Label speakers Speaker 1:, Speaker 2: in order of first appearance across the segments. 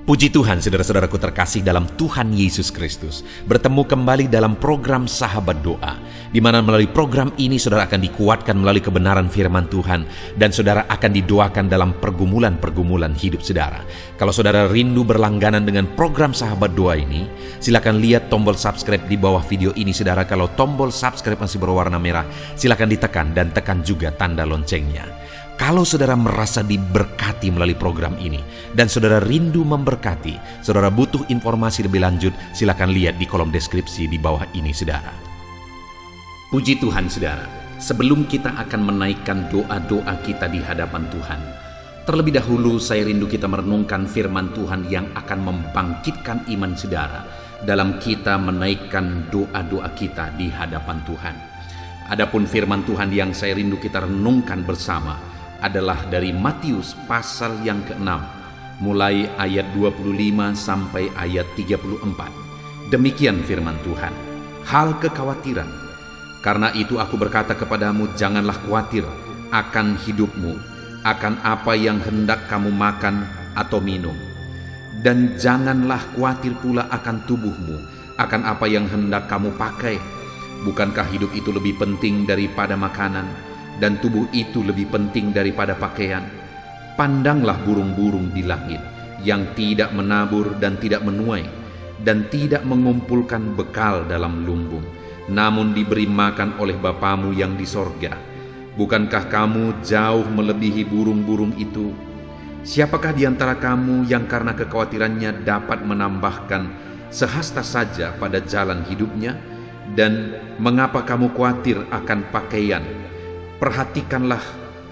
Speaker 1: Puji Tuhan, saudara-saudaraku terkasih dalam Tuhan Yesus Kristus. Bertemu kembali dalam program Sahabat Doa, di mana melalui program ini saudara akan dikuatkan melalui kebenaran firman Tuhan, dan saudara akan didoakan dalam pergumulan-pergumulan hidup saudara. Kalau saudara rindu berlangganan dengan program Sahabat Doa ini, silakan lihat tombol subscribe di bawah video ini saudara. Kalau tombol subscribe masih berwarna merah, silakan ditekan dan tekan juga tanda loncengnya. Kalau saudara merasa diberkati melalui program ini dan saudara rindu memberkati, saudara butuh informasi lebih lanjut, silakan lihat di kolom deskripsi di bawah ini saudara. Puji Tuhan saudara, sebelum kita akan menaikkan doa-doa kita di hadapan Tuhan, terlebih dahulu saya rindu kita merenungkan firman Tuhan yang akan membangkitkan iman saudara dalam kita menaikkan doa-doa kita di hadapan Tuhan. Adapun firman Tuhan yang saya rindu kita renungkan bersama adalah dari Matius pasal yang ke-6, mulai ayat 25 sampai ayat 34. Demikian firman Tuhan. Hal kekhawatiran. Karena itu aku berkata kepadamu, janganlah khawatir akan hidupmu, akan apa yang hendak kamu makan atau minum. Dan janganlah khawatir pula akan tubuhmu, akan apa yang hendak kamu pakai. Bukankah hidup itu lebih penting daripada makanan, dan tubuh itu lebih penting daripada pakaian? Pandanglah burung-burung di langit, yang tidak menabur dan tidak menuai, dan tidak mengumpulkan bekal dalam lumbung, namun diberi makan oleh Bapamu yang di sorga. Bukankah kamu jauh melebihi burung-burung itu? Siapakah di antara kamu yang karena kekhawatirannya dapat menambahkan sehasta saja pada jalan hidupnya? Dan mengapa kamu khawatir akan pakaian? Perhatikanlah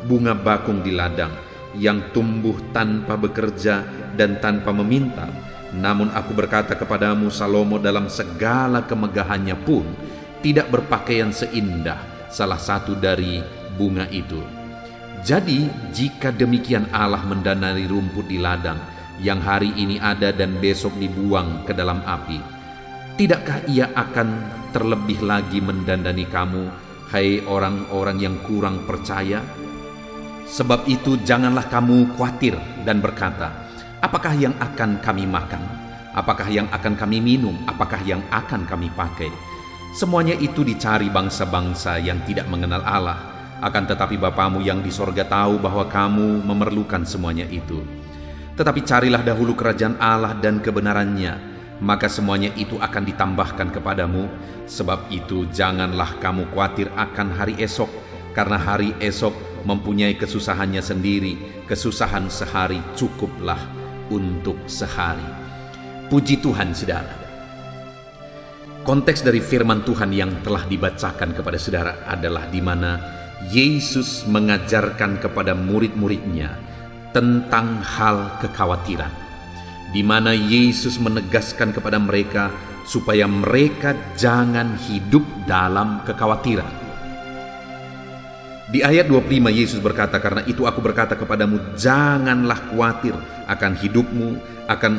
Speaker 1: bunga bakung di ladang, yang tumbuh tanpa bekerja dan tanpa meminta. Namun aku berkata kepadamu, Salomo dalam segala kemegahannya pun tidak berpakaian seindah salah satu dari bunga itu. Jadi jika demikian Allah mendanai rumput di ladang, yang hari ini ada dan besok dibuang ke dalam api, tidakkah Ia akan terlebih lagi mendandani kamu, hai orang-orang yang kurang percaya? Sebab itu janganlah kamu khawatir dan berkata, apakah yang akan kami makan? Apakah yang akan kami minum? Apakah yang akan kami pakai? Semuanya itu dicari bangsa-bangsa yang tidak mengenal Allah. Akan tetapi Bapamu yang di sorga tahu bahwa kamu memerlukan semuanya itu. Tetapi carilah dahulu kerajaan Allah dan kebenarannya, maka semuanya itu akan ditambahkan kepadamu. Sebab itu janganlah kamu khawatir akan hari esok, karena hari esok mempunyai kesusahannya sendiri. Kesusahan sehari cukuplah untuk sehari. Puji Tuhan saudara. Konteks dari firman Tuhan yang telah dibacakan kepada saudara adalah di mana Yesus mengajarkan kepada murid-muridnya tentang hal kekhawatiran, di mana Yesus menegaskan kepada mereka supaya mereka jangan hidup dalam kekhawatiran. Di ayat 25 Yesus berkata, karena itu aku berkata kepadamu, janganlah khawatir akan hidupmu, akan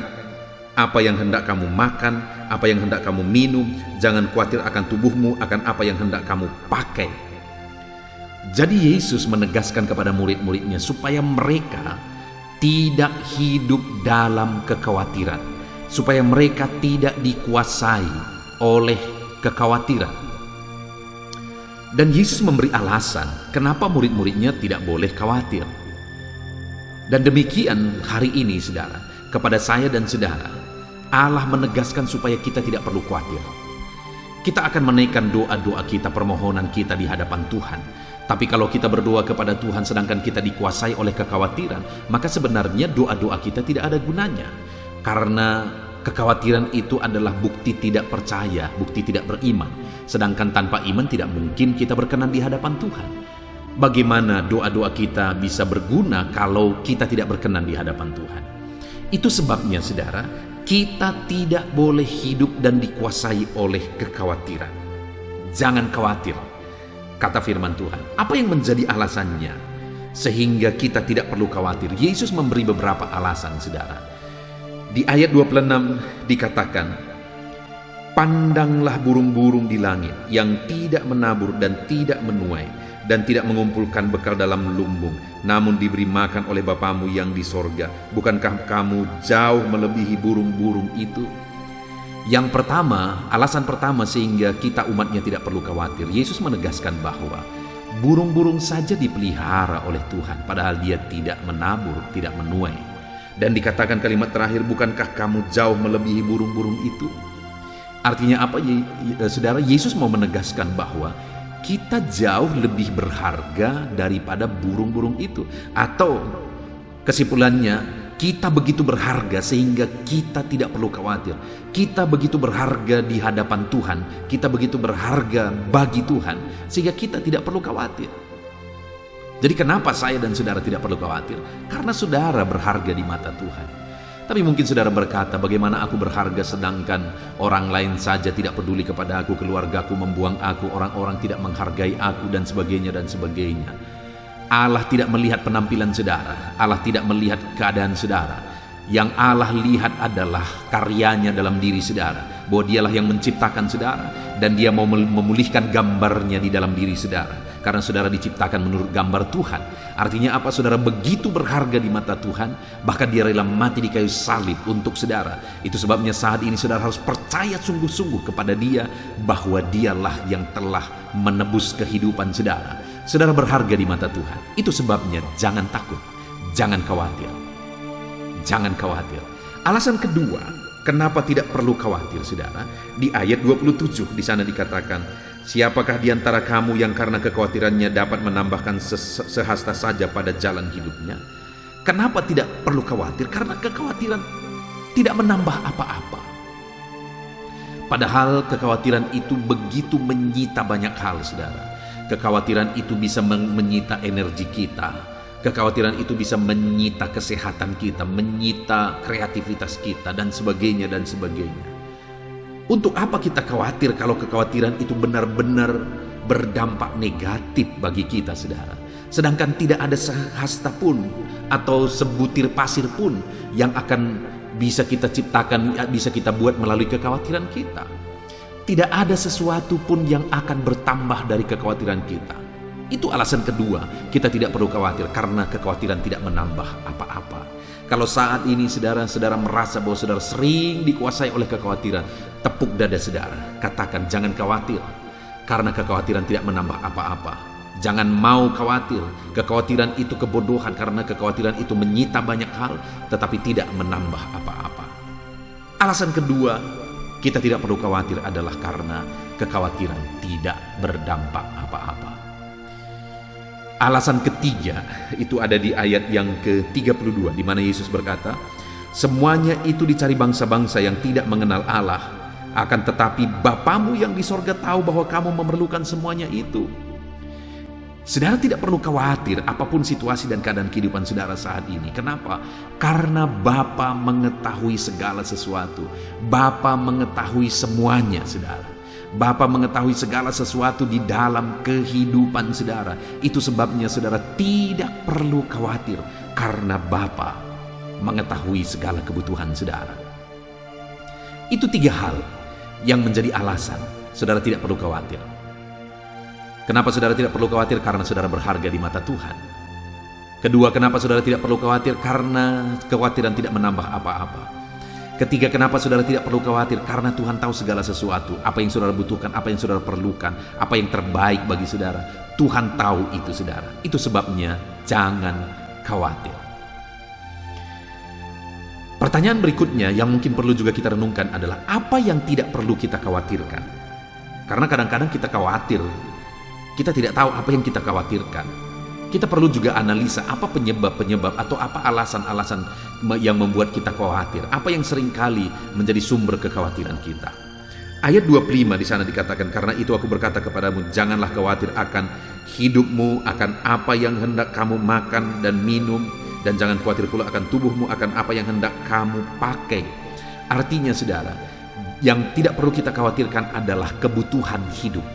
Speaker 1: apa yang hendak kamu makan, apa yang hendak kamu minum. Jangan khawatir akan tubuhmu, akan apa yang hendak kamu pakai. Jadi Yesus menegaskan kepada murid-muridnya supaya mereka tidak hidup dalam kekhawatiran, supaya mereka tidak dikuasai oleh kekhawatiran. Dan Yesus memberi alasan kenapa murid-muridnya tidak boleh khawatir. Dan demikian hari ini saudara, kepada saya dan saudara, Allah menegaskan supaya kita tidak perlu khawatir. Kita akan menaikkan doa-doa kita, permohonan kita di hadapan Tuhan. Tapi kalau kita berdoa kepada Tuhan sedangkan kita dikuasai oleh kekhawatiran, maka sebenarnya doa-doa kita tidak ada gunanya. Karena kekhawatiran itu adalah bukti tidak percaya, bukti tidak beriman. Sedangkan tanpa iman tidak mungkin kita berkenan di hadapan Tuhan. Bagaimana doa-doa kita bisa berguna kalau kita tidak berkenan di hadapan Tuhan? Itu sebabnya saudara, kita tidak boleh hidup dan dikuasai oleh kekhawatiran. Jangan khawatir, kata firman Tuhan. Apa yang menjadi alasannya sehingga kita tidak perlu khawatir? Yesus memberi beberapa alasan saudara. Di ayat 26 dikatakan, pandanglah burung-burung di langit, yang tidak menabur dan tidak menuai, dan tidak mengumpulkan bekal dalam lumbung, namun diberi makan oleh Bapamu yang di sorga. Bukankah kamu jauh melebihi burung-burung itu? Yang pertama, alasan pertama sehingga kita umatnya tidak perlu khawatir, Yesus menegaskan bahwa burung-burung saja dipelihara oleh Tuhan, padahal dia tidak menabur, tidak menuai. Dan dikatakan kalimat terakhir, bukankah kamu jauh melebihi burung-burung itu? Artinya apa, saudara? Yesus mau menegaskan bahwa kita jauh lebih berharga daripada burung-burung itu. Atau kesimpulannya, kita begitu berharga sehingga kita tidak perlu khawatir. Kita begitu berharga di hadapan Tuhan, kita begitu berharga bagi Tuhan, sehingga kita tidak perlu khawatir. Jadi kenapa saya dan saudara tidak perlu khawatir? Karena saudara berharga di mata Tuhan. Tapi mungkin saudara berkata, bagaimana aku berharga sedangkan orang lain saja tidak peduli kepada aku, keluargaku membuang aku, orang-orang tidak menghargai aku, dan sebagainya dan sebagainya. Allah tidak melihat penampilan saudara, Allah tidak melihat keadaan saudara. Yang Allah lihat adalah karyanya dalam diri saudara, bahwa dialah yang menciptakan saudara, dan dia mau memulihkan gambarnya di dalam diri saudara, karena saudara diciptakan menurut gambar Tuhan. Artinya apa? Saudara begitu berharga di mata Tuhan, bahkan dia rela mati di kayu salib untuk saudara. Itu sebabnya saat ini saudara harus percaya sungguh-sungguh kepada dia, bahwa dialah yang telah menebus kehidupan saudara. Saudara berharga di mata Tuhan. Itu sebabnya jangan takut, jangan khawatir. Jangan khawatir. Alasan kedua, kenapa tidak perlu khawatir, saudara? Di ayat 27 di sana dikatakan, siapakah di antara kamu yang karena kekhawatirannya dapat menambahkan sehasta saja pada jalan hidupnya? Kenapa tidak perlu khawatir? Karena kekhawatiran tidak menambah apa-apa. Padahal kekhawatiran itu begitu menyita banyak hal, saudara. Kekhawatiran itu bisa menyita energi kita. Kekhawatiran itu bisa menyita kesehatan kita, menyita kreativitas kita, dan sebagainya dan sebagainya. Untuk apa kita khawatir kalau kekhawatiran itu benar-benar berdampak negatif bagi kita, saudara? Sedangkan tidak ada sehasta pun atau sebutir pasir pun yang akan bisa kita ciptakan, bisa kita buat melalui kekhawatiran kita. Tidak ada sesuatu pun yang akan bertambah dari kekhawatiran kita. Itu alasan kedua, kita tidak perlu khawatir karena kekhawatiran tidak menambah apa-apa. Kalau saat ini saudara merasa bahwa saudara sering dikuasai oleh kekhawatiran, tepuk dada saudara, katakan jangan khawatir karena kekhawatiran tidak menambah apa-apa. Jangan mau khawatir, kekhawatiran itu kebodohan karena kekhawatiran itu menyita banyak hal tetapi tidak menambah apa-apa. Alasan kedua, kita tidak perlu khawatir adalah karena kekhawatiran tidak berdampak apa-apa. Alasan ketiga itu ada di ayat yang ke-32 di mana Yesus berkata, semuanya itu dicari bangsa-bangsa yang tidak mengenal Allah, akan tetapi Bapamu yang di sorga tahu bahwa kamu memerlukan semuanya itu. Saudara tidak perlu khawatir apapun situasi dan keadaan kehidupan saudara saat ini. Kenapa? Karena Bapa mengetahui segala sesuatu. Bapa mengetahui semuanya, saudara. Bapa mengetahui segala sesuatu di dalam kehidupan saudara. Itu sebabnya saudara tidak perlu khawatir karena Bapa mengetahui segala kebutuhan saudara. Itu tiga hal yang menjadi alasan saudara tidak perlu khawatir. Kenapa saudara tidak perlu khawatir? Karena saudara berharga di mata Tuhan. Kedua, kenapa saudara tidak perlu khawatir? Karena kekhawatiran tidak menambah apa-apa. Ketiga, kenapa saudara tidak perlu khawatir? Karena Tuhan tahu segala sesuatu. Apa yang saudara butuhkan, apa yang saudara perlukan, apa yang terbaik bagi saudara. Tuhan tahu itu, saudara. Itu sebabnya jangan khawatir. Pertanyaan berikutnya yang mungkin perlu juga kita renungkan adalah apa yang tidak perlu kita khawatirkan? Karena kadang-kadang kita khawatir, kita tidak tahu apa yang kita khawatirkan. Kita perlu juga analisa apa penyebab-penyebab atau apa alasan-alasan yang membuat kita khawatir. Apa yang seringkali menjadi sumber kekhawatiran kita. Ayat 25 di sana dikatakan, karena itu aku berkata kepadamu, janganlah khawatir akan hidupmu, akan apa yang hendak kamu makan dan minum, dan jangan khawatir pula akan tubuhmu, akan apa yang hendak kamu pakai. Artinya saudara, yang tidak perlu kita khawatirkan adalah kebutuhan hidup.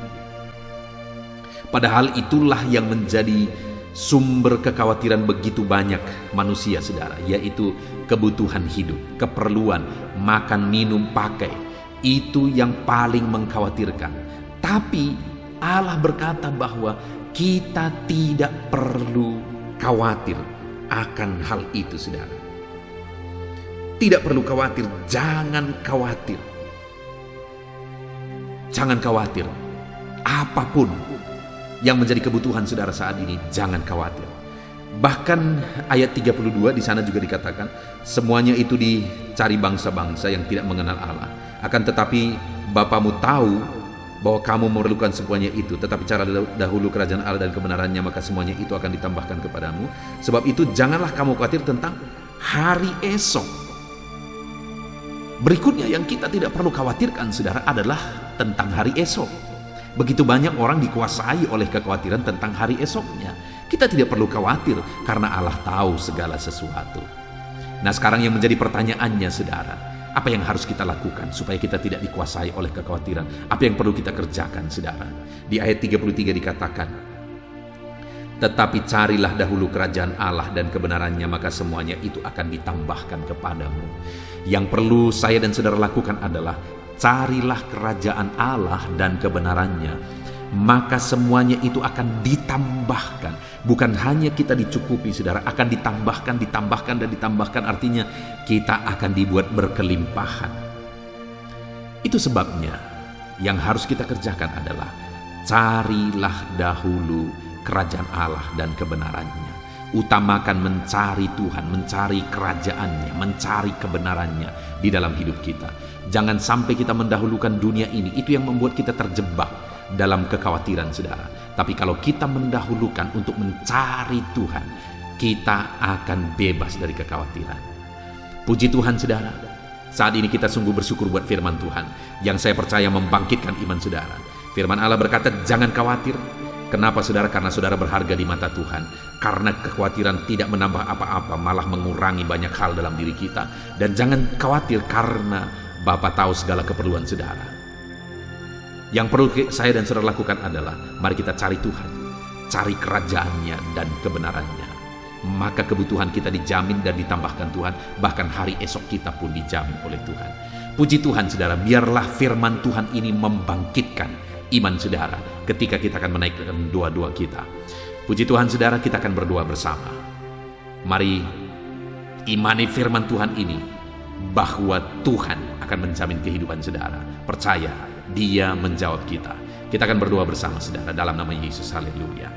Speaker 1: Padahal itulah yang menjadi sumber kekhawatiran begitu banyak manusia, saudara, yaitu kebutuhan hidup, keperluan, makan, minum, pakai. Itu yang paling mengkhawatirkan. Tapi Allah berkata bahwa kita tidak perlu khawatir akan hal itu, saudara. Tidak perlu khawatir, jangan khawatir. Jangan khawatir. Apapun yang menjadi kebutuhan saudara saat ini, jangan khawatir. Bahkan ayat 32 di sana juga dikatakan, semuanya itu dicari bangsa-bangsa yang tidak mengenal Allah. Akan tetapi Bapamu tahu bahwa kamu memerlukan semuanya itu. Tetapi cara dahulu kerajaan Allah dan kebenarannya, maka semuanya itu akan ditambahkan kepadamu. Sebab itu janganlah kamu khawatir tentang hari esok. Berikutnya yang kita tidak perlu khawatirkan, saudara, adalah tentang hari esok. Begitu banyak orang dikuasai oleh kekhawatiran tentang hari esoknya. Kita tidak perlu khawatir karena Allah tahu segala sesuatu. Nah, sekarang yang menjadi pertanyaannya, saudara, apa yang harus kita lakukan supaya kita tidak dikuasai oleh kekhawatiran? Apa yang perlu kita kerjakan, saudara? Di ayat 33 dikatakan, tetapi carilah dahulu kerajaan Allah dan kebenarannya, maka semuanya itu akan ditambahkan kepadamu. Yang perlu saya dan saudara lakukan adalah carilah kerajaan Allah dan kebenarannya, maka semuanya itu akan ditambahkan. Bukan hanya kita dicukupi, saudara, akan ditambahkan, dan ditambahkan, artinya kita akan dibuat berkelimpahan. Itu sebabnya yang harus kita kerjakan adalah carilah dahulu kerajaan Allah dan kebenarannya. Utamakan mencari Tuhan, mencari kerajaannya, mencari kebenarannya di dalam hidup kita. Jangan sampai kita mendahulukan dunia ini. Itu yang membuat kita terjebak dalam kekhawatiran, saudara. Tapi kalau kita mendahulukan untuk mencari Tuhan, kita akan bebas dari kekhawatiran. Puji Tuhan, saudara. Saat ini kita sungguh bersyukur buat firman Tuhan yang saya percaya membangkitkan iman saudara. Firman Allah berkata, jangan khawatir. Kenapa, saudara? Karena saudara berharga di mata Tuhan. Karena kekhawatiran tidak menambah apa-apa, malah mengurangi banyak hal dalam diri kita. Dan jangan khawatir karena Bapa tahu segala keperluan saudara. Yang perlu saya dan saudara lakukan adalah, mari kita cari Tuhan, cari kerajaannya dan kebenarannya. Maka kebutuhan kita dijamin dan ditambahkan Tuhan. Bahkan hari esok kita pun dijamin oleh Tuhan. Puji Tuhan, saudara, biarlah firman Tuhan ini membangkitkan iman saudara ketika kita akan menaikkan doa-doa kita. Puji Tuhan, saudara, kita akan berdoa bersama. Mari imani firman Tuhan ini, bahwa Tuhan akan menjamin kehidupan saudara. Percaya, Dia menjawab kita. Kita akan berdoa bersama, saudara, dalam nama Yesus. Haleluya.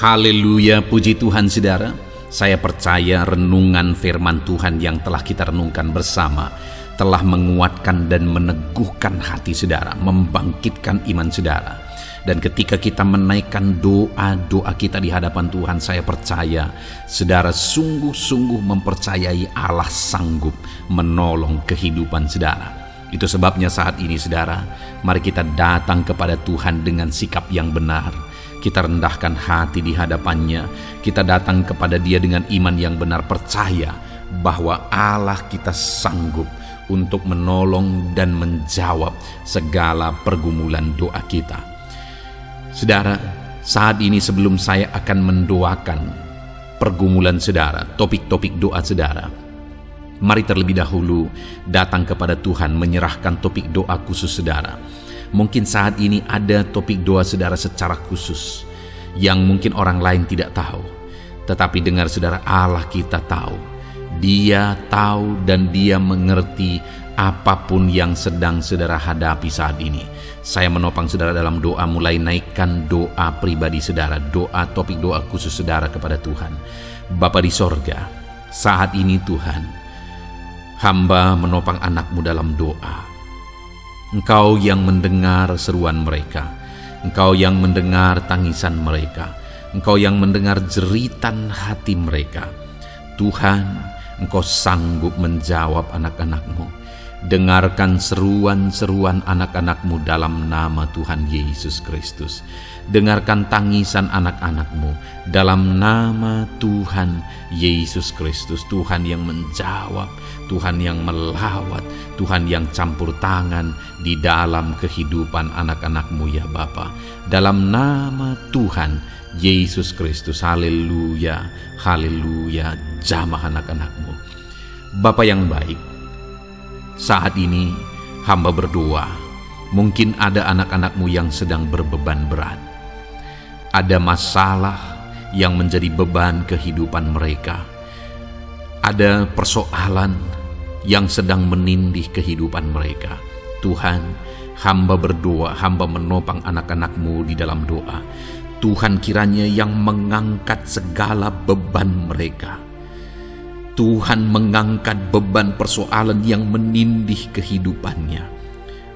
Speaker 1: Haleluya, puji Tuhan, saudara. Saya percaya renungan firman Tuhan yang telah kita renungkan bersama telah menguatkan dan meneguhkan hati saudara, membangkitkan iman saudara. Dan ketika kita menaikkan doa-doa kita di hadapan Tuhan, saya percaya saudara sungguh-sungguh mempercayai Allah sanggup menolong kehidupan saudara. Itu sebabnya saat ini, saudara, mari kita datang kepada Tuhan dengan sikap yang benar. Kita rendahkan hati di hadapannya. Kita datang kepada Dia dengan iman yang benar, percaya bahwa Allah kita sanggup untuk menolong dan menjawab segala pergumulan doa kita. Saudara, saat ini sebelum saya akan mendoakan pergumulan saudara, topik-topik doa saudara, mari terlebih dahulu datang kepada Tuhan menyerahkan topik doa khusus saudara. Mungkin saat ini ada topik doa saudara secara khusus yang mungkin orang lain tidak tahu. Tetapi dengar saudara, Allah kita tahu. Dia tahu dan Dia mengerti apapun yang sedang saudara hadapi saat ini. Saya menopang saudara dalam doa, mulai naikkan doa pribadi saudara, doa topik doa khusus saudara kepada Tuhan. Bapa di sorga, saat ini Tuhan, hamba menopang anakmu dalam doa. Engkau yang mendengar seruan mereka, Engkau yang mendengar tangisan mereka, Engkau yang mendengar jeritan hati mereka. Tuhan, Engkau sanggup menjawab anak-anak-Mu. Dengarkan seruan-seruan anak-anak-Mu dalam nama Tuhan Yesus Kristus. Dengarkan tangisan anak-anak-Mu dalam nama Tuhan Yesus Kristus. Tuhan yang menjawab, Tuhan yang melawat, Tuhan yang campur tangan di dalam kehidupan anak-anak-Mu ya Bapa. Dalam nama Tuhan Yesus Kristus. Haleluya, haleluya. Jamah anak-anak-Mu. Bapa yang baik, saat ini hamba berdoa Mungkin ada anak-anak-Mu yang sedang berbeban berat. Ada masalah yang menjadi beban kehidupan mereka. Ada persoalan yang sedang menindih kehidupan mereka. Tuhan, hamba berdoa, hamba menopang anak-anak-Mu di dalam doa. Tuhan, kiranya yang mengangkat segala beban mereka. Tuhan, mengangkat beban persoalan yang menindih kehidupannya.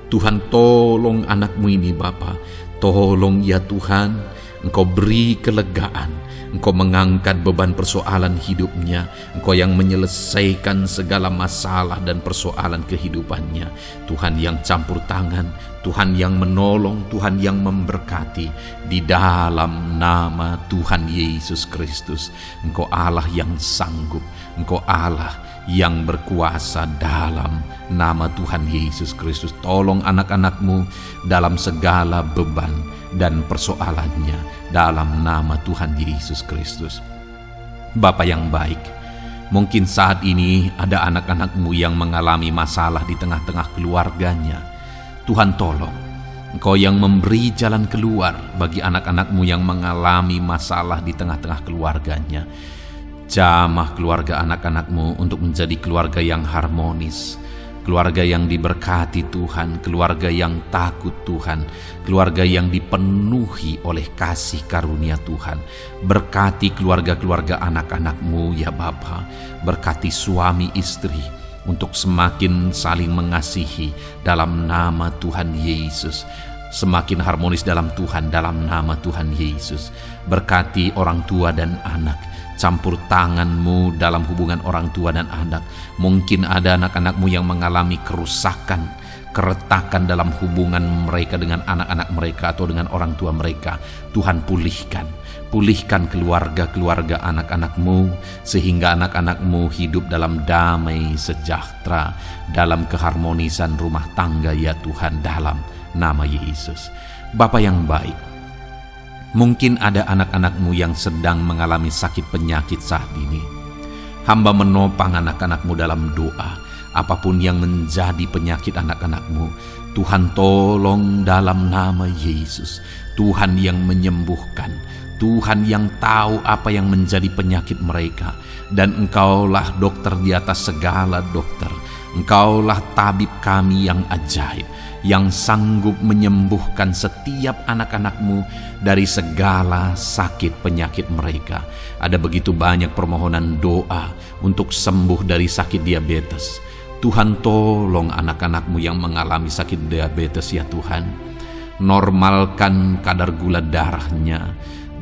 Speaker 1: Tuhan, tolong anak-Mu ini Bapa. Tolong ya Tuhan, Engkau beri kelegaan. Engkau mengangkat beban persoalan hidupnya. Engkau yang menyelesaikan segala masalah dan persoalan kehidupannya. Tuhan yang campur tangan, Tuhan yang menolong, Tuhan yang memberkati. Di dalam nama Tuhan Yesus Kristus, Engkau Allah yang sanggup, Engkau Allah yang berkuasa. Dalam nama Tuhan Yesus Kristus, tolong anak-anak-Mu dalam segala beban dan persoalannya, dalam nama Tuhan Yesus Kristus. Bapa yang baik, mungkin saat ini ada anak-anak-Mu yang mengalami masalah di tengah-tengah keluarganya. Tuhan, tolong Engkau yang memberi jalan keluar bagi anak-anak-Mu yang mengalami masalah di tengah-tengah keluarganya. Jamah keluarga anak-anak-Mu untuk menjadi keluarga yang harmonis, keluarga yang diberkati Tuhan, keluarga yang takut Tuhan, keluarga yang dipenuhi oleh kasih karunia Tuhan. Berkati keluarga-keluarga anak-anak-Mu ya Bapa. Berkati suami istri untuk semakin saling mengasihi dalam nama Tuhan Yesus. Semakin harmonis dalam Tuhan, dalam nama Tuhan Yesus. Berkati orang tua dan anak. Campur tangan-Mu dalam hubungan orang tua dan anak. Mungkin ada anak-anak-Mu yang mengalami kerusakan, keretakan dalam hubungan mereka dengan anak-anak mereka atau dengan orang tua mereka. Tuhan, pulihkan keluarga-keluarga anak-anak-Mu, sehingga anak-anak-Mu hidup dalam damai sejahtera, dalam keharmonisan rumah tangga ya Tuhan, dalam nama Yesus. Bapa yang baik, mungkin ada anak-anak-Mu yang sedang mengalami sakit penyakit saat ini. Hamba menopang anak-anak-Mu dalam doa. Apapun yang menjadi penyakit anak-anak-Mu, Tuhan tolong dalam nama Yesus. Tuhan yang menyembuhkan, Tuhan yang tahu apa yang menjadi penyakit mereka. Dan Engkaulah dokter di atas segala dokter. Engkaulah tabib kami yang ajaib, yang sanggup menyembuhkan setiap anak-anak-Mu dari segala sakit penyakit mereka. Ada begitu banyak permohonan doa untuk sembuh dari sakit diabetes. Tuhan, tolong anak-anak-Mu yang mengalami sakit diabetes ya Tuhan. Normalkan kadar gula darahnya.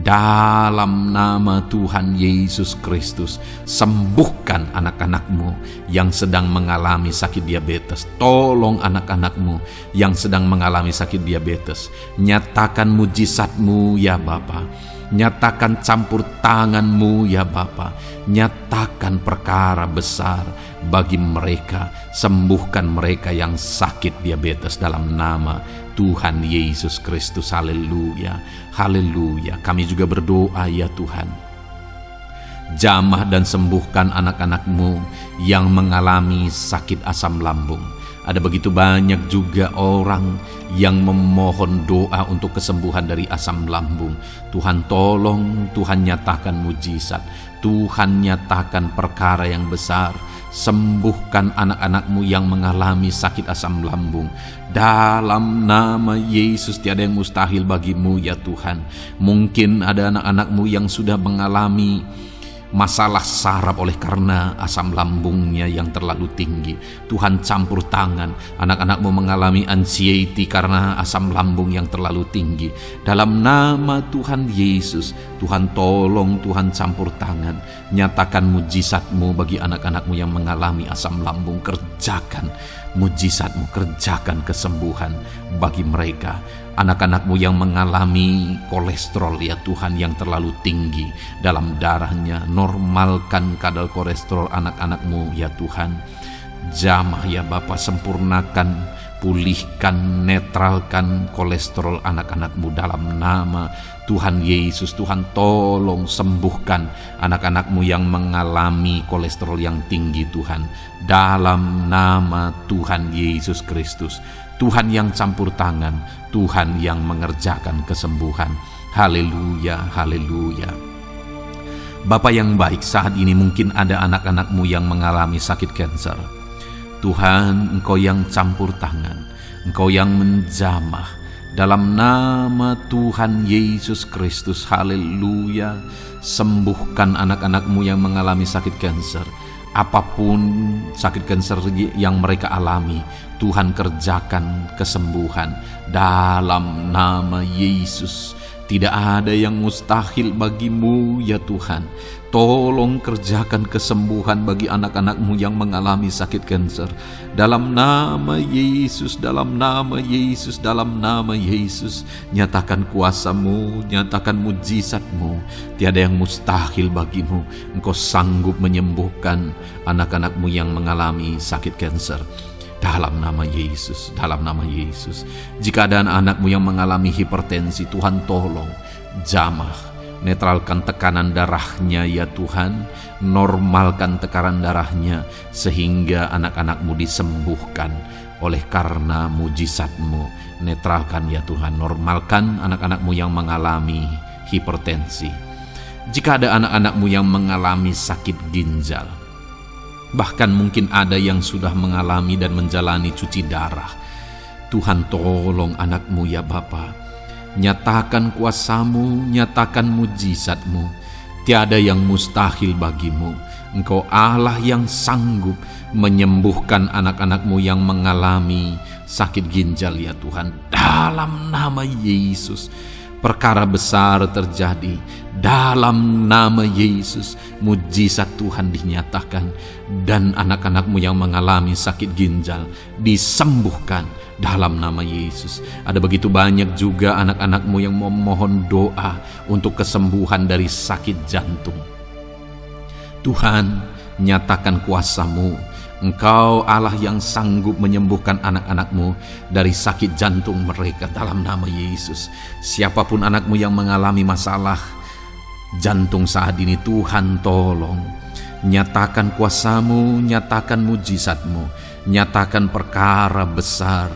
Speaker 1: Dalam nama Tuhan Yesus Kristus, sembuhkan anak-anak-Mu yang sedang mengalami sakit diabetes. Tolong anak-anak-Mu yang sedang mengalami sakit diabetes. Nyatakan mujizat-Mu ya Bapa. Nyatakan campur tangan-Mu ya Bapa. Nyatakan perkara besar bagi mereka. Sembuhkan mereka yang sakit diabetes dalam nama Tuhan Yesus Kristus. Haleluya, haleluya. Kami juga berdoa ya Tuhan, jamah dan sembuhkan anak-anak-Mu yang mengalami sakit asam lambung. Ada begitu banyak juga orang yang memohon doa untuk kesembuhan dari asam lambung. Tuhan tolong, Tuhan nyatakan mujizat, Tuhan nyatakan perkara yang besar. Sembuhkan anak-anak-Mu yang mengalami sakit asam lambung. Dalam nama Yesus, tiada yang mustahil bagi-Mu ya Tuhan. Mungkin ada anak-anak-Mu yang sudah mengalami masalah saraf oleh karena asam lambungnya yang terlalu tinggi. Tuhan campur tangan. Anak-anak-Mu mengalami anxiety karena asam lambung yang terlalu tinggi. Dalam nama Tuhan Yesus, Tuhan tolong, Tuhan campur tangan. Nyatakan mujizat-Mu bagi anak-anak-Mu yang mengalami asam lambung. Kerjakan mujizat-Mu, kerjakan kesembuhan bagi mereka. Anak-anak-Mu yang mengalami kolesterol ya Tuhan yang terlalu tinggi dalam darahnya, normalkan kadar kolesterol anak-anak-Mu ya Tuhan. Jamah ya Bapa, sempurnakan, pulihkan, netralkan kolesterol anak-anak-Mu dalam nama Tuhan Yesus. Tuhan tolong sembuhkan anak-anak-Mu yang mengalami kolesterol yang tinggi Tuhan. Dalam nama Tuhan Yesus Kristus. Tuhan yang campur tangan, Tuhan yang mengerjakan kesembuhan. Haleluya, haleluya. Bapa yang baik, saat ini mungkin ada anak-anak-Mu yang mengalami sakit kanker. Tuhan, Engkau yang campur tangan, Engkau yang menjamah. Dalam nama Tuhan Yesus Kristus, haleluya, sembuhkan anak-anak-Mu yang mengalami sakit kanker. Apapun sakit kanker yang mereka alami, Tuhan kerjakan kesembuhan dalam nama Yesus. Tidak ada yang mustahil bagi-Mu ya Tuhan. Tolong kerjakan kesembuhan bagi anak-anak-Mu yang mengalami sakit kanker. Dalam nama Yesus, dalam nama Yesus, dalam nama Yesus. Nyatakan kuasa-Mu, nyatakan mujizat-Mu. Tiada yang mustahil bagi-Mu. Engkau sanggup menyembuhkan anak-anak-Mu yang mengalami sakit kanker. Dalam nama Yesus, dalam nama Yesus. Jika ada anak-anak-Mu yang mengalami hipertensi, Tuhan tolong jamah, netralkan tekanan darahnya ya Tuhan, normalkan tekanan darahnya sehingga anak-anak-Mu disembuhkan oleh karena mujizat-Mu. Netralkan ya Tuhan, normalkan anak-anak-Mu yang mengalami hipertensi. Jika ada anak-anak-Mu yang mengalami sakit ginjal, bahkan mungkin ada yang sudah mengalami dan menjalani cuci darah, Tuhan tolong anak-Mu ya Bapa. Nyatakan kuasa-Mu, nyatakan mujizat-Mu. Tiada yang mustahil bagi-Mu. Engkau Allah yang sanggup menyembuhkan anak-anak-Mu yang mengalami sakit ginjal ya Tuhan. Dalam nama Yesus, perkara besar terjadi. Dalam nama Yesus, mujizat Tuhan dinyatakan dan anak-anak-Mu yang mengalami sakit ginjal disembuhkan dalam nama Yesus. Ada begitu banyak juga anak-anak-Mu yang memohon doa untuk kesembuhan dari sakit jantung. Tuhan, nyatakan kuasa-Mu. Engkau Allah yang sanggup menyembuhkan anak-anak-Mu dari sakit jantung mereka dalam nama Yesus. Siapapun anak-Mu yang mengalami masalah jantung saat ini, Tuhan tolong. Nyatakan kuasa-Mu, nyatakan mujizat-Mu, nyatakan perkara besar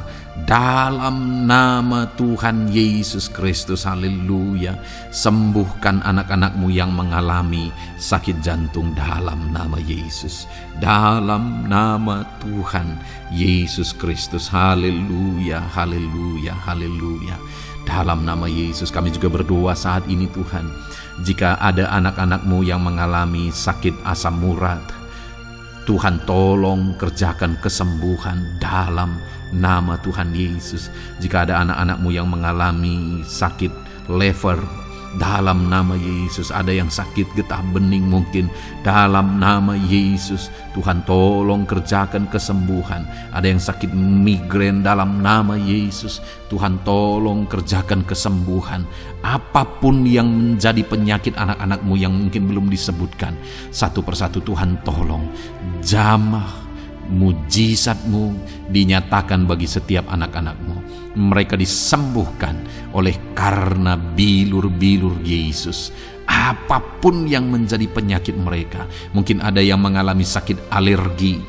Speaker 1: dalam nama Tuhan Yesus Kristus. Haleluya. Sembuhkan anak-anak-Mu yang mengalami sakit jantung dalam nama Yesus. Dalam nama Tuhan Yesus Kristus. Haleluya, haleluya, haleluya. Dalam nama Yesus kami juga berdoa saat ini Tuhan. Jika ada anak-anak-Mu yang mengalami sakit asam urat, Tuhan tolong kerjakan kesembuhan dalam nama Tuhan Yesus. Jika ada anak-anak-Mu yang mengalami sakit liver, dalam nama Yesus. Ada yang sakit getah bening mungkin, dalam nama Yesus Tuhan tolong kerjakan kesembuhan. Ada yang sakit migrain, dalam nama Yesus Tuhan tolong kerjakan kesembuhan. Apapun yang menjadi penyakit anak-anak-Mu yang mungkin belum disebutkan, satu persatu Tuhan tolong jamah mujizat-Mu dinyatakan bagi setiap anak-anak-Mu. Mereka disembuhkan oleh karena bilur-bilur Yesus. Apapun yang menjadi penyakit mereka, mungkin ada yang mengalami sakit alergi,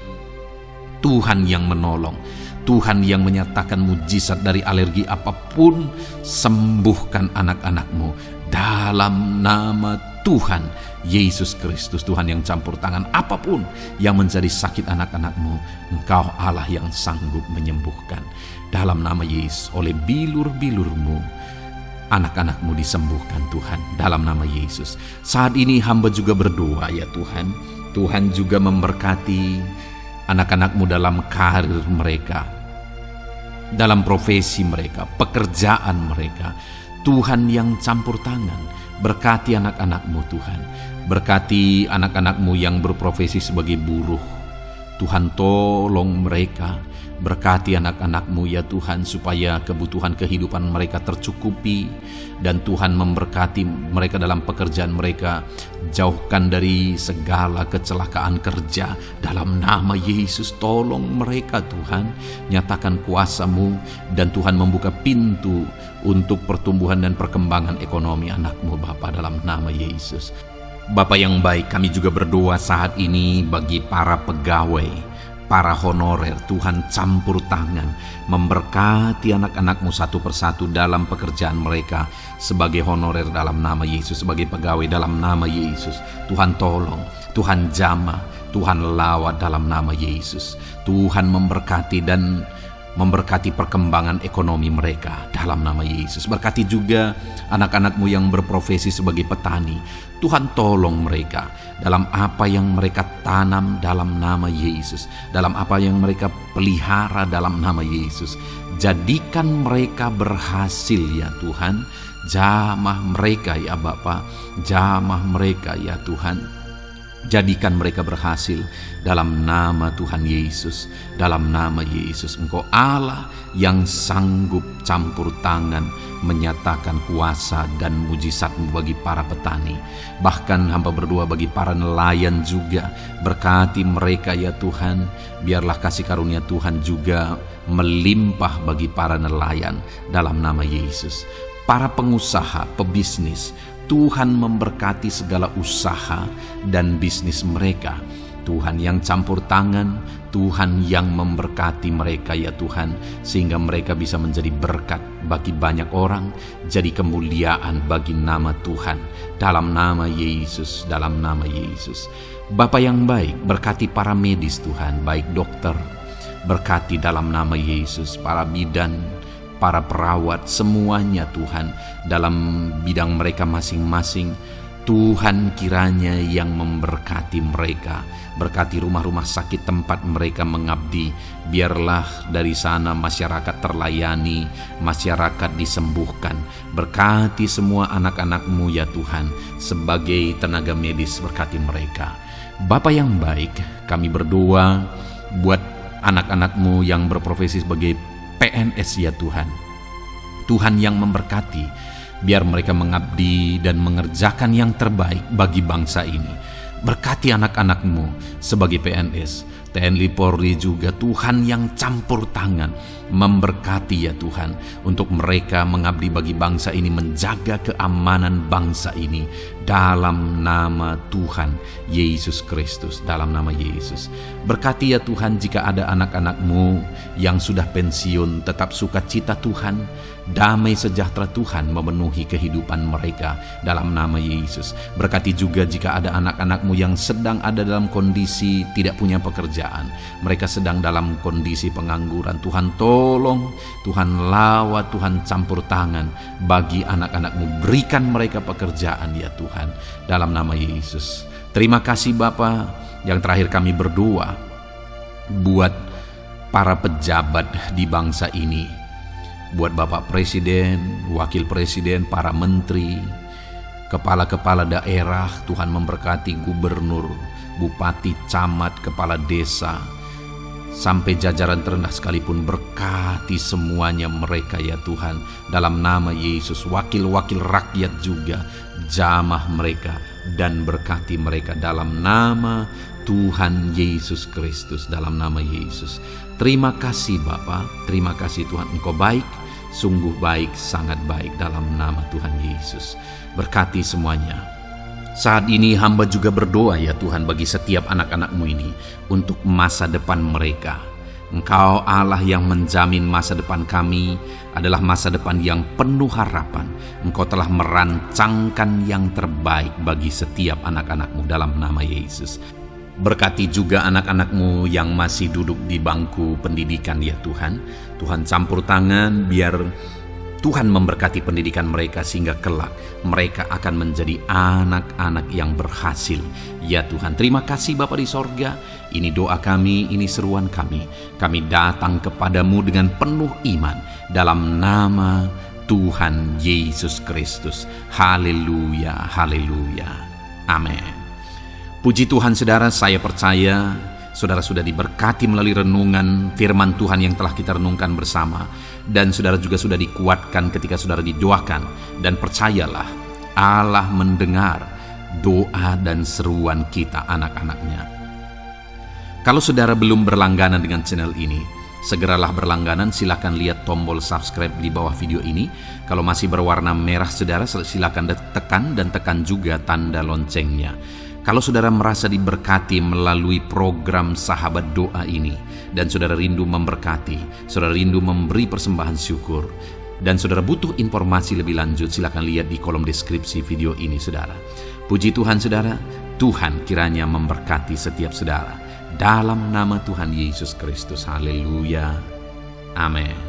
Speaker 1: Tuhan yang menolong. Tuhan yang menyatakan mujizat dari alergi apapun, sembuhkan anak-anak-Mu dalam nama Tuhan Yesus Kristus. Tuhan yang campur tangan, apapun yang menjadi sakit anak-anak-Mu, Engkau Allah yang sanggup menyembuhkan. Dalam nama Yesus, oleh bilur-bilur-Mu, anak-anak-Mu disembuhkan Tuhan, dalam nama Yesus. Saat ini hamba juga berdoa ya Tuhan. Tuhan juga memberkati anak-anak-Mu dalam karir mereka, dalam profesi mereka, pekerjaan mereka. Tuhan yang campur tangan, berkati anak-anak-Mu Tuhan. Berkati anak-anak-Mu yang berprofesi sebagai buruh. Tuhan tolong mereka. Berkati anak-anak-Mu ya Tuhan, supaya kebutuhan kehidupan mereka tercukupi. Dan Tuhan memberkati mereka dalam pekerjaan mereka. Jauhkan dari segala kecelakaan kerja. Dalam nama Yesus tolong mereka Tuhan. Nyatakan kuasa-Mu, dan Tuhan membuka pintu untuk pertumbuhan dan perkembangan ekonomi anak-Mu Bapa, dalam nama Yesus. Bapa yang baik, kami juga berdoa saat ini bagi para pegawai, para honorer, Tuhan campur tangan, memberkati anak-anak-Mu satu persatu dalam pekerjaan mereka sebagai honorer dalam nama Yesus, sebagai pegawai dalam nama Yesus. Tuhan tolong, Tuhan jamah, Tuhan lawat dalam nama Yesus. Tuhan memberkati dan memberkati perkembangan ekonomi mereka dalam nama Yesus. Berkati juga anak-anak-Mu yang berprofesi sebagai petani. Tuhan tolong mereka dalam apa yang mereka tanam dalam nama Yesus, dalam apa yang mereka pelihara dalam nama Yesus. Jadikan mereka berhasil ya Tuhan. Jamah mereka ya Bapa, jamah mereka ya Tuhan. Jadikan mereka berhasil dalam nama Tuhan Yesus. Dalam nama Yesus, Engkau Allah yang sanggup campur tangan menyatakan kuasa dan mujizat-Mu bagi para petani. Bahkan hamba berdoa bagi para nelayan juga. Berkati mereka ya Tuhan. Biarlah kasih karunia Tuhan juga melimpah bagi para nelayan dalam nama Yesus. Para pengusaha, pebisnis, Tuhan memberkati segala usaha dan bisnis mereka. Tuhan yang campur tangan, Tuhan yang memberkati mereka ya Tuhan, sehingga mereka bisa menjadi berkat bagi banyak orang, jadi kemuliaan bagi nama Tuhan. Dalam nama Yesus, dalam nama Yesus. Bapa yang baik, berkati para medis Tuhan, baik dokter, berkati dalam nama Yesus, para bidan, para perawat, semuanya Tuhan, dalam bidang mereka masing-masing. Tuhan kiranya yang memberkati mereka. Berkati rumah-rumah sakit tempat mereka mengabdi. Biarlah dari sana masyarakat terlayani, masyarakat disembuhkan. Berkati semua anak-anak-Mu ya Tuhan, sebagai tenaga medis, berkati mereka. Bapa yang baik, kami berdoa buat anak-anak-Mu yang berprofesi sebagai PNS ya Tuhan. Tuhan yang memberkati, biar mereka mengabdi dan mengerjakan yang terbaik bagi bangsa ini. Berkati anak-anak-Mu sebagai PNS, TNI Polri juga, Tuhan yang campur tangan memberkati ya Tuhan, untuk mereka mengabdi bagi bangsa ini, menjaga keamanan bangsa ini dalam nama Tuhan Yesus Kristus, dalam nama Yesus. Berkati ya Tuhan jika ada anak-anak-Mu yang sudah pensiun, tetap sukacita Tuhan, damai sejahtera Tuhan memenuhi kehidupan mereka dalam nama Yesus. Berkati juga jika ada anak-anak-Mu yang sedang ada dalam kondisi tidak punya pekerjaan, mereka sedang dalam kondisi pengangguran. Tuhan tolong, Tuhan lawat, Tuhan campur tangan bagi anak-anak-Mu, berikan mereka pekerjaan ya Tuhan, dalam nama Yesus. Terima kasih Bapa. Yang terakhir kami berdoa buat para pejabat di bangsa ini, buat Bapak Presiden, Wakil Presiden, para menteri, kepala-kepala daerah. Tuhan memberkati gubernur, bupati, camat, kepala desa, sampai jajaran terendah sekalipun. Berkati semuanya mereka ya Tuhan, dalam nama Yesus. Wakil-wakil rakyat juga, jamah mereka dan berkati mereka dalam nama Tuhan Yesus Kristus, dalam nama Yesus. Terima kasih Bapa, terima kasih Tuhan, Engkau baik, sungguh baik, sangat baik, dalam nama Tuhan Yesus. Berkati semuanya. Saat ini hamba juga berdoa ya Tuhan bagi setiap anak-anak-Mu ini, untuk masa depan mereka. Engkau Allah yang menjamin masa depan kami adalah masa depan yang penuh harapan. Engkau telah merancangkan yang terbaik bagi setiap anak-anak-Mu dalam nama Yesus. Berkati juga anak-anak-Mu yang masih duduk di bangku pendidikan ya Tuhan. Tuhan campur tangan, biar Tuhan memberkati pendidikan mereka sehingga kelak mereka akan menjadi anak-anak yang berhasil. Ya Tuhan, terima kasih Bapa di sorga. Ini doa kami, ini seruan kami. Kami datang kepadamu dengan penuh iman dalam nama Tuhan Yesus Kristus. Haleluya, haleluya. Amin. Puji Tuhan saudara, saya percaya saudara sudah diberkati melalui renungan firman Tuhan yang telah kita renungkan bersama. Dan saudara juga sudah dikuatkan ketika saudara didoakan. Dan percayalah, Allah mendengar doa dan seruan kita anak-anaknya. Kalau saudara belum berlangganan dengan channel ini, segeralah berlangganan. Silakan lihat tombol subscribe di bawah video ini. Kalau masih berwarna merah saudara, silakan tekan dan tekan juga tanda loncengnya. Kalau saudara merasa diberkati melalui program Sahabat Doa ini, dan saudara rindu memberkati, saudara rindu memberi persembahan syukur, dan saudara butuh informasi lebih lanjut, silakan lihat di kolom deskripsi video ini, saudara. Puji Tuhan, saudara. Tuhan kiranya memberkati setiap saudara. Dalam nama Tuhan Yesus Kristus. Haleluya. Amin.